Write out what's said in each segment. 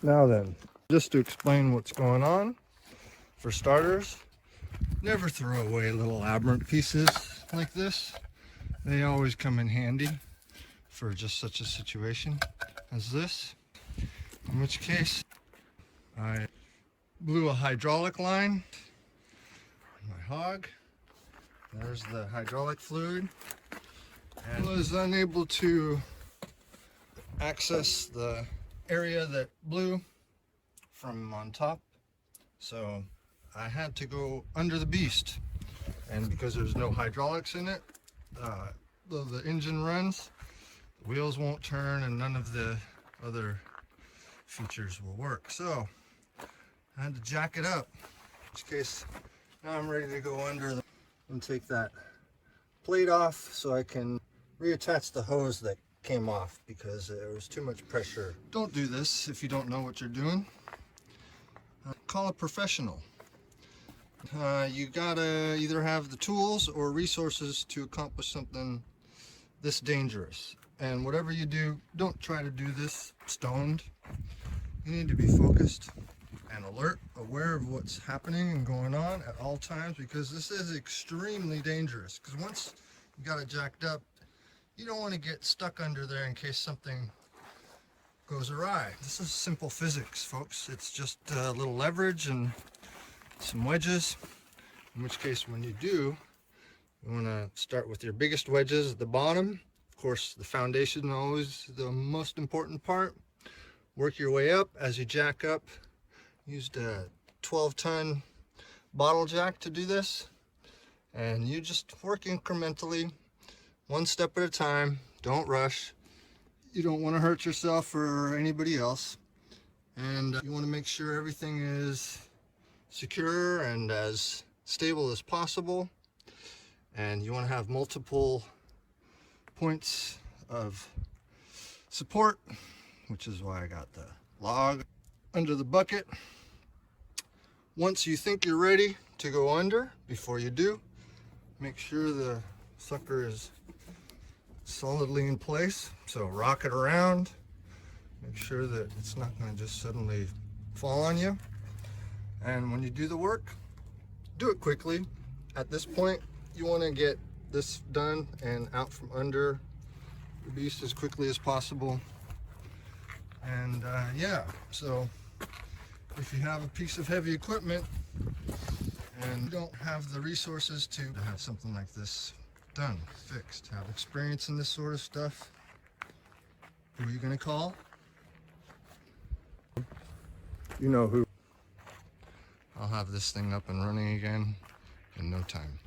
Now then, just to explain what's going on, for starters, never throw away little aberrant pieces like this. They always come in handy for just such a situation as this. In which case, I blew a hydraulic line on my Hawg. There's the hydraulic fluid. And was unable to access the area that blew from on top. So I had to go under the beast. And because there's no hydraulics in it, though the engine runs, the wheels won't turn and none of the other features will work. So I had to jack it up, in which case now I'm ready to go under and take that plate off so I can reattach the hose that came off because there was too much pressure. Don't do this if you don't know what you're doing. Call a professional. You gotta either have the tools or resources to accomplish something this dangerous. And whatever you do, don't try to do this stoned. You need to be focused and alert, aware of what's happening and going on at all times, because this is extremely dangerous. Because once you got it jacked up, you don't want to get stuck under there in case something goes awry. This is simple physics, folks. It's just a little leverage and some wedges. In which case, when you do, you want to start with your biggest wedges at the bottom. Of course, the foundation is always the most important part. Work your way up as you jack up. Used a 12-ton bottle jack to do this. And you just work incrementally, one step at a time. Don't rush. You don't want to hurt yourself or anybody else. And you want to make sure everything is secure and as stable as possible. And you want to have multiple points of support, which is why I got the log under the bucket. Once you think you're ready to go under, before you do, make sure the sucker is solidly in place. So rock it around, make sure that it's not going to just suddenly fall on you. And when you do the work, do it quickly. At this point, you want to get this done and out from under the beast as quickly as possible. And yeah, so if you have a piece of heavy equipment and you don't have the resources to have something like this done, fixed, have experience in this sort of stuff, who are you going to call? You know who. I'll have this thing up and running again in no time.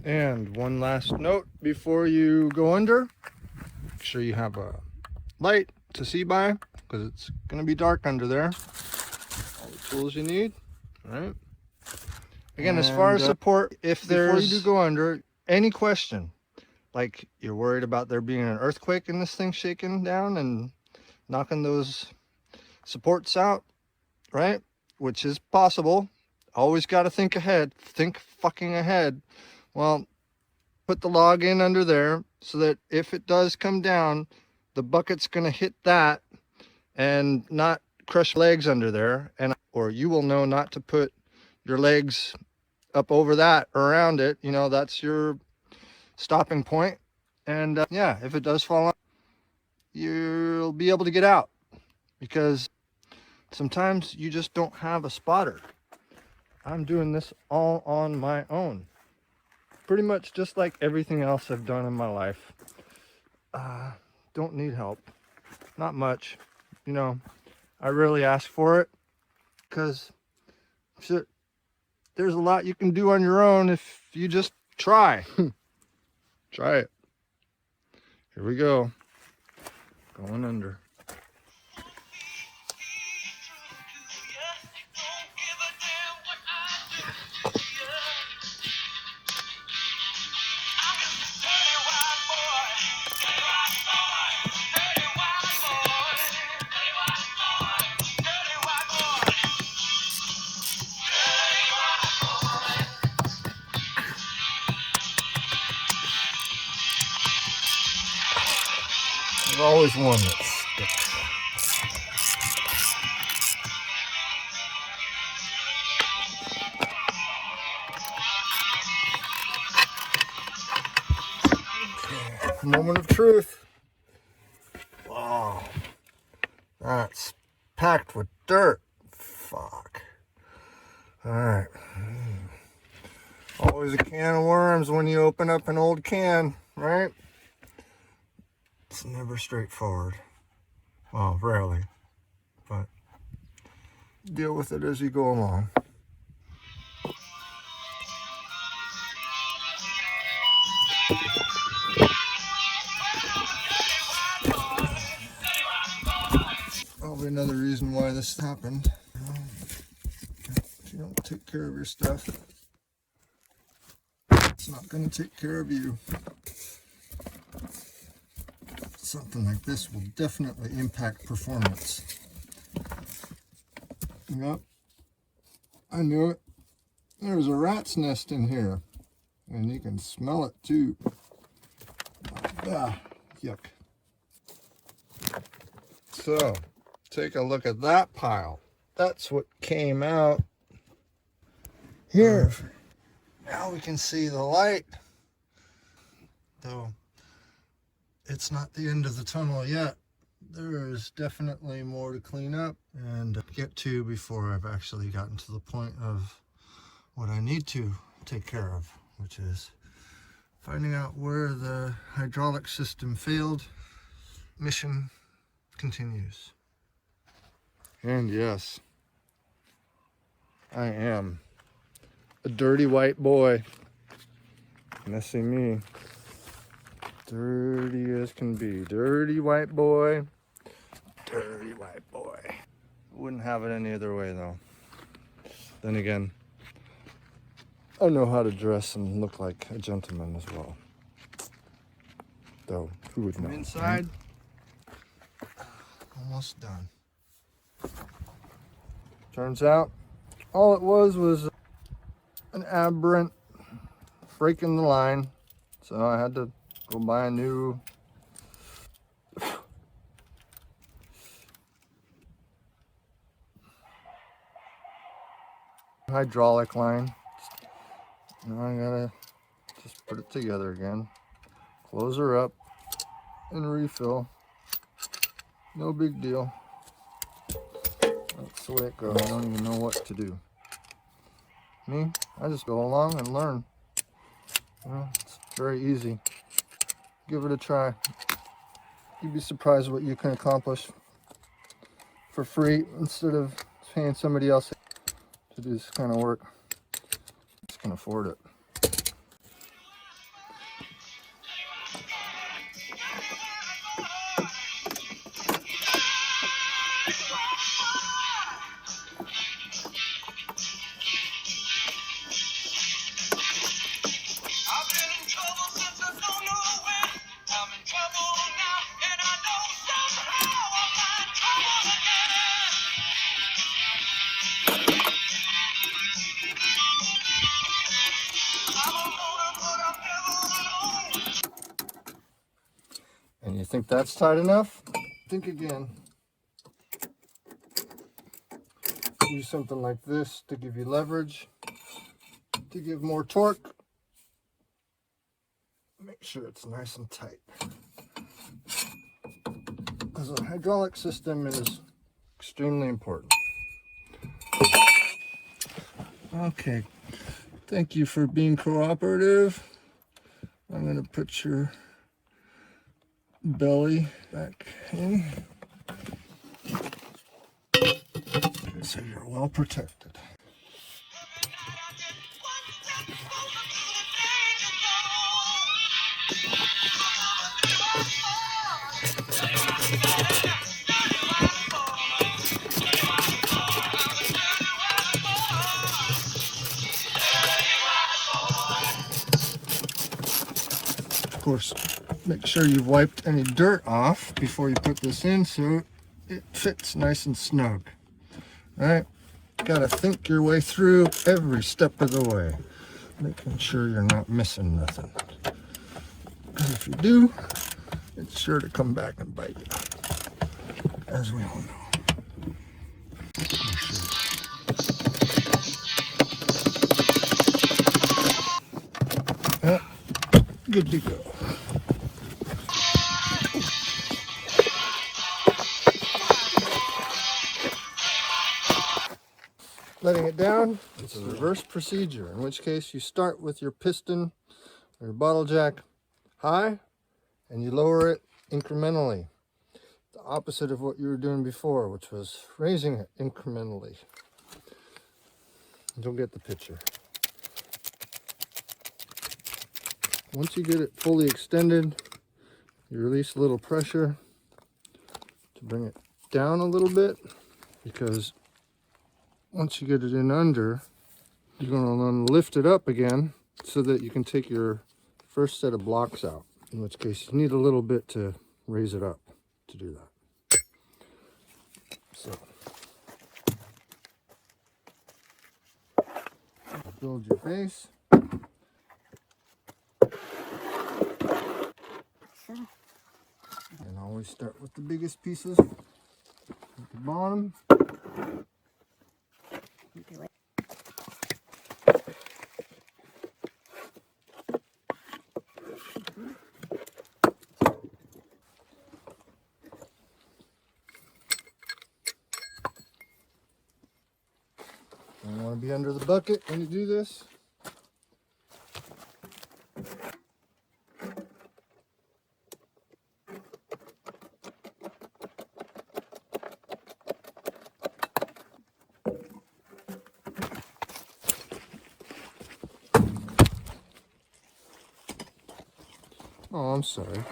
And one last note before you go under, make sure you have a light to see by, because it's going to be dark under there. All the tools you need. All right. Again, as far as support, if there's, before you do go under, any question, like you're worried about there being an earthquake and this thing shaking down and knocking those supports out, right? Which is possible. Always got to think ahead. Think fucking ahead. Well, put the log in under there so that if it does come down, the bucket's going to hit that and not crush legs under there. And or you will know not to put your legs up over that or around it. You know, that's your stopping point. And yeah, if it does fall on, you'll be able to get out, because sometimes you just don't have a spotter. I'm doing this all on my own. Pretty much just like everything else I've done in my life. Don't need help. Not much. You know, I rarely ask for it, because there's a lot you can do on your own if you just try. Try it. Here we go. Going under. There's always one that sticks. moment of truth. Wow. That's packed with dirt. Fuck. Alright. Always a can of worms when you open up an old can, right? It's never straightforward. Well, rarely. But deal with it as you go along. Probably another reason why this happened. If you don't take care of your stuff, it's not going to take care of you. Something like this will definitely impact performance. Yep, I knew it. There's a rat's nest in here, and you can smell it too. Ah, yuck. So, take a look at that pile. That's what came out here. Now we can see the light, though it's not the end of the tunnel yet. There is definitely more to clean up and get to before I've actually gotten to the point of what I need to take care of, which is finding out where the hydraulic system failed. Mission continues. And yes, I am a dirty white boy. Messy me. Dirty as can be. Dirty white boy. Dirty white boy. Wouldn't have it any other way though. Then again, I know how to dress and look like a gentleman as well. Though, who would know? Inside. Almost done. Turns out, all it was an aberrant break in the line. So I had to go buy a new hydraulic line. Now I gotta just put it together again, close her up, and refill. No big deal. That's the way it goes. I don't even know what to do. Me, I just go along and learn. Well, it's very easy. Give it a try. You'd be surprised what you can accomplish for free instead of paying somebody else to do this kind of work. Just can afford it. And you think that's tight enough? Think again. Use something like this to give you leverage, to give more torque. Make sure it's nice and tight. Because a hydraulic system is extremely important. Okay, thank you for being cooperative. I'm going to put your belly back in so you're well protected. Of course, make sure you've wiped any dirt off before you put this in so it fits nice and snug. All right, gotta think your way through every step of the way, making sure you're not missing nothing. Because if you do, it's sure to come back and bite you, as we all know. Yeah, good to go. letting it down. It's a reverse procedure, in which case you start with your piston or your bottle jack high and you lower it incrementally. The opposite of what you were doing before, which was raising it incrementally. You'll get the picture. Once you get it fully extended, you release a little pressure to bring it down a little bit, because once you get it in under, you're going to then lift it up again so that you can take your first set of blocks out, in which case you need a little bit to raise it up to do that. So build your base. And always start with the biggest pieces at the bottom. Don't want to be under the bucket when you do this. Oh, I'm sorry.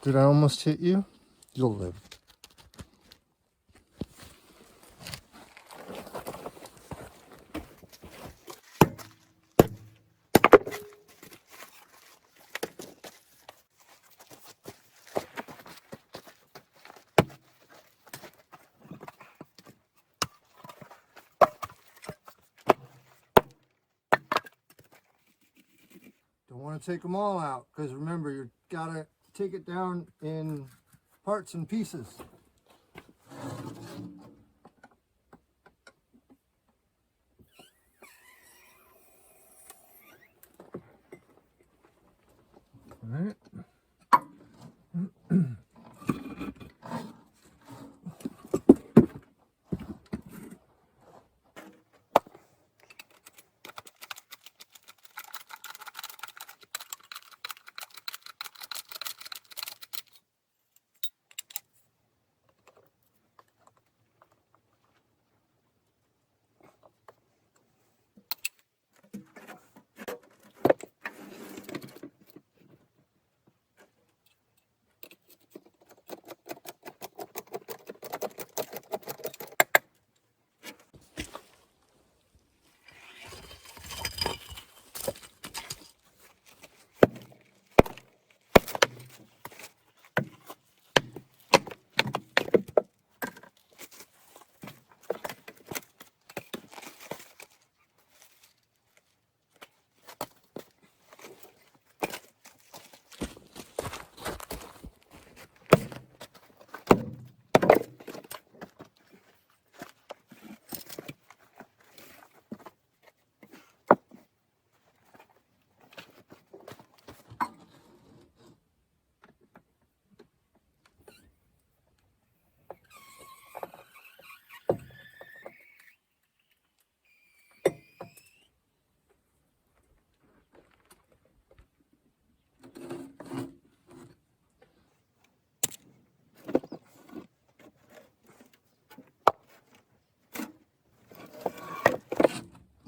Did I almost hit you? You'll live. Don't want to take them all out, because remember, you gotta take it down in parts and pieces. All right.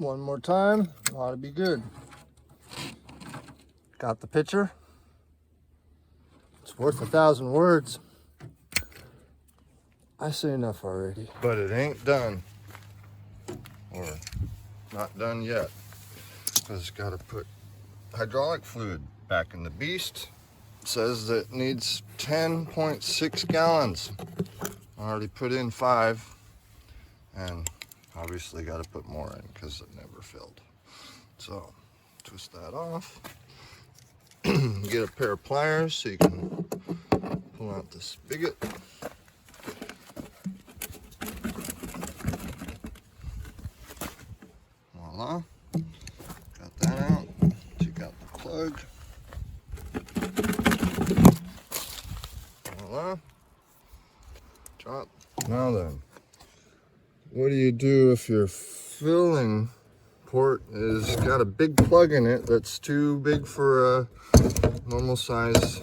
One more time, ought to be good. Got the picture? It's worth 1,000 words. I say enough already. But it ain't done. Or not done yet. Because it's got to put hydraulic fluid back in the beast. It says that it needs 10.6 gallons. I already put in 5. And obviously got to put more in because it never filled. So twist that off. Get a pair of pliers so you can pull out the spigot. Voila. Got that out. Take out the plug. Voila. Drop. Now then, what do you do if your filling port is got a big plug in it that's too big for a normal size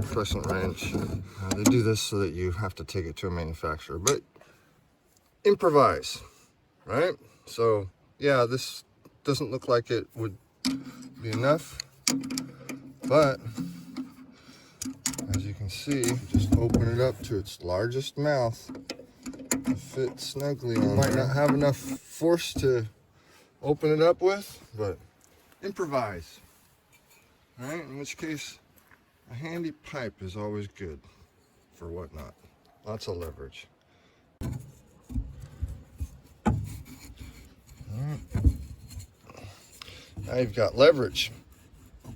crescent wrench. They do this so that you have to take it to a manufacturer, but improvise, right? So yeah, this doesn't look like it would be enough, but as you can see, just open it up to its largest mouth to fit snugly on. You might not have enough force to open it up with, but improvise, right? In which case, a handy pipe is always good for whatnot. Lots of leverage. Now you've got leverage,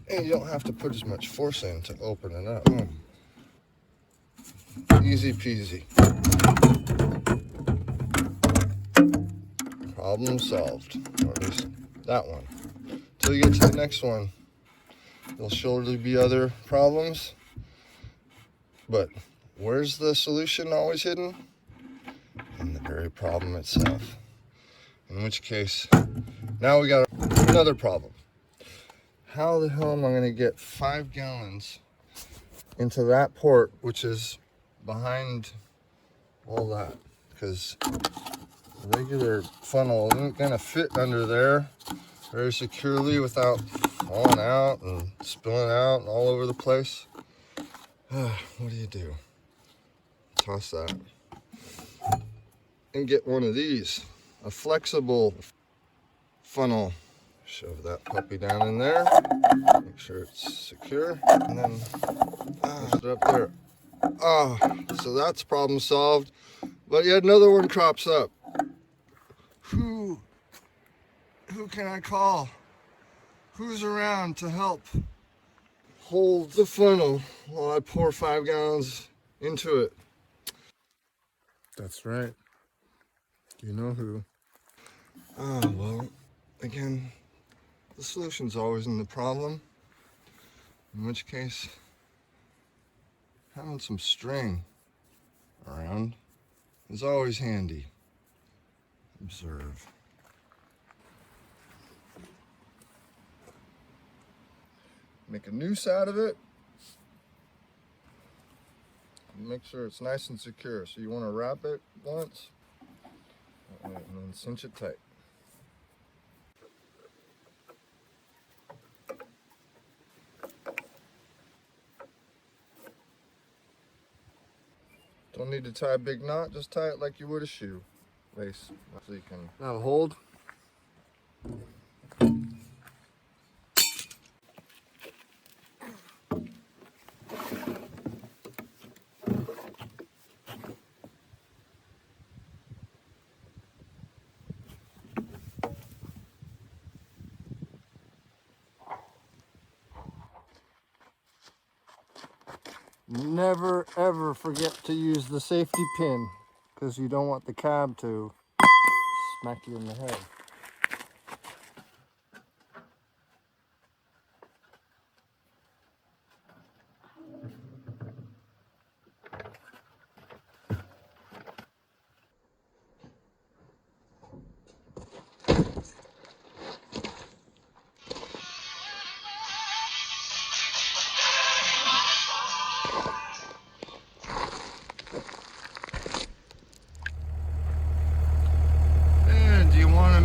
and you don't have to put as much force in to open it up. Easy peasy. Problem solved, or at least that one. Until you get to the next one, there'll surely be other problems, but where's the solution always hidden? In the very problem itself. In which case, now we got another problem. How the hell am I going to get 5 gallons into that port, which is behind all that? Because a regular funnel isn't going to fit under there very securely without falling out and spilling out all over the place. What do you do? Toss that and get one of these, a flexible funnel. Shove that puppy down in there, make sure it's secure, and then push it up there. So that's problem solved. But yet another one crops up. Who can I call? Who's around to help hold the funnel while I pour 5 gallons into it? That's right. You know who. Well, again, the solution's always in the problem. In which case, having some string around is always handy. Observe. Make a noose out of it. Make sure it's nice and secure. So you want to wrap it once, and then cinch it tight. Don't need to tie a big knot, just tie it like you would a shoe lace, so you can. That'll hold. Never ever forget to use the safety pin, because you don't want the cab to smack you in the head.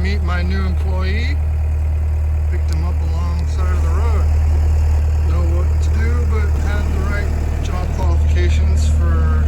Meet my new employee. Picked him up along the side of the road. Know what to do, but have the right job qualifications for